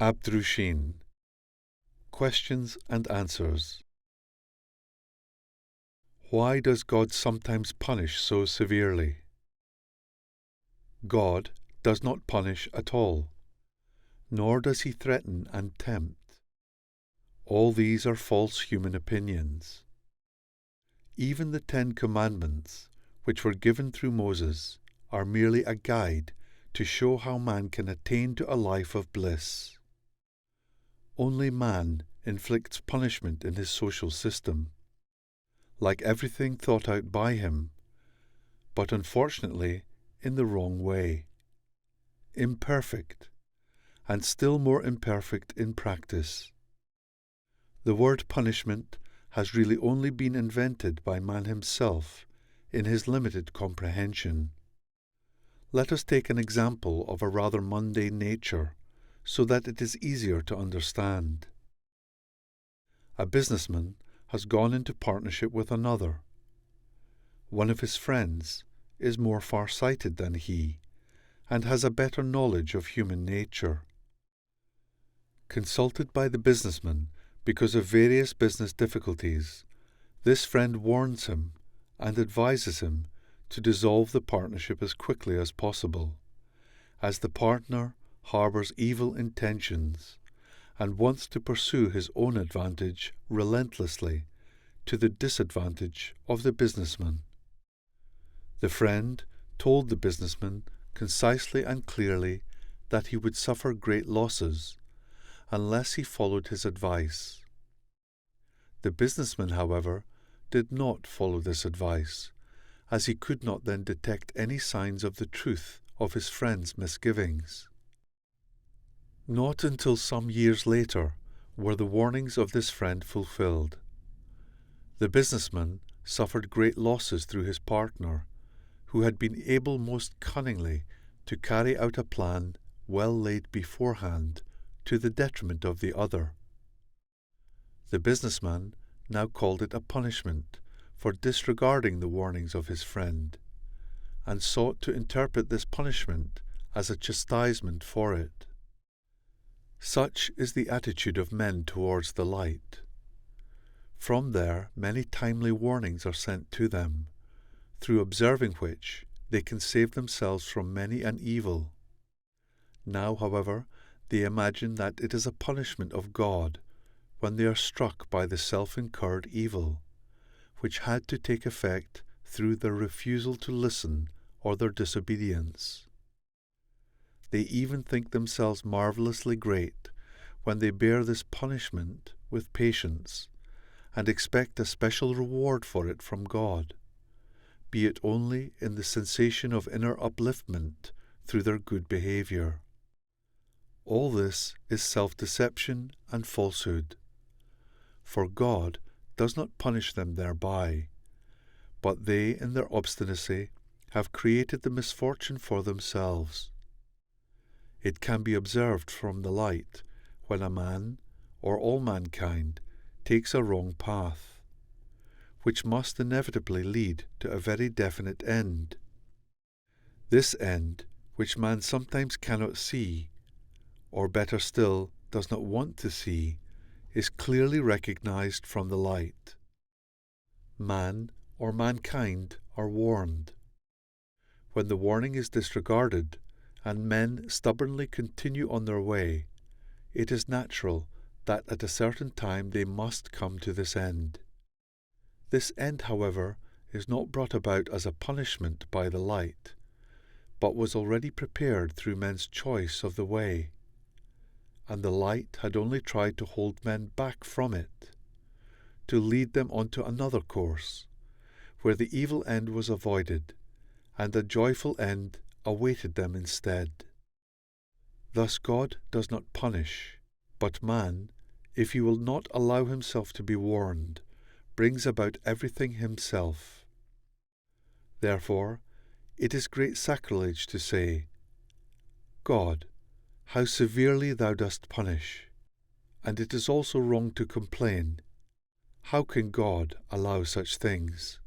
Abd-ru-shin. Questions and Answers. Why does God sometimes punish so severely? God does not punish at all, nor does he threaten and tempt. All these are false human opinions. Even the 10 Commandments, which were given through Moses, are merely a guide to show how man can attain to a life of bliss. Only man inflicts punishment in his social system, like everything thought out by him, but unfortunately in the wrong way. Imperfect, and still more imperfect in practice. The word punishment has really only been invented by man himself in his limited comprehension. Let us take an example of a rather mundane nature, so that it is easier to understand. A businessman has gone into partnership with another. One of his friends is more far-sighted than he, and has a better knowledge of human nature. Consulted by the businessman because of various business difficulties, this friend warns him and advises him to dissolve the partnership as quickly as possible, as the partner harbors evil intentions and wants to pursue his own advantage relentlessly to the disadvantage of the businessman. The friend told the businessman concisely and clearly that he would suffer great losses unless he followed his advice. The businessman, however, did not follow this advice, as he could not then detect any signs of the truth of his friend's misgivings. Not until some years later were the warnings of this friend fulfilled. The businessman suffered great losses through his partner, who had been able most cunningly to carry out a plan well laid beforehand to the detriment of the other. The businessman now called it a punishment for disregarding the warnings of his friend, and sought to interpret this punishment as a chastisement for it. Such is the attitude of men towards the light. From there many timely warnings are sent to them, through observing which they can save themselves from many an evil. Now, however, they imagine that it is a punishment of God when they are struck by the self-incurred evil, which had to take effect through their refusal to listen or their disobedience. They even think themselves marvellously great when they bear this punishment with patience and expect a special reward for it from God, be it only in the sensation of inner upliftment through their good behavior. All this is self-deception and falsehood, for God does not punish them thereby, but they in their obstinacy have created the misfortune for themselves. It can be observed from the light when a man, or all mankind, takes a wrong path, which must inevitably lead to a very definite end. This end, which man sometimes cannot see, or better still, does not want to see, is clearly recognized from the light. Man, or mankind, are warned. When the warning is disregarded, and men stubbornly continue on their way, it is natural that at a certain time they must come to this end. This end, however, is not brought about as a punishment by the light, but was already prepared through men's choice of the way, and the light had only tried to hold men back from it, to lead them onto another course, where the evil end was avoided, and a joyful end awaited them instead. Thus God does not punish, but man, if he will not allow himself to be warned, brings about everything himself. Therefore, it is great sacrilege to say, God, how severely thou dost punish, and it is also wrong to complain, how can God allow such things?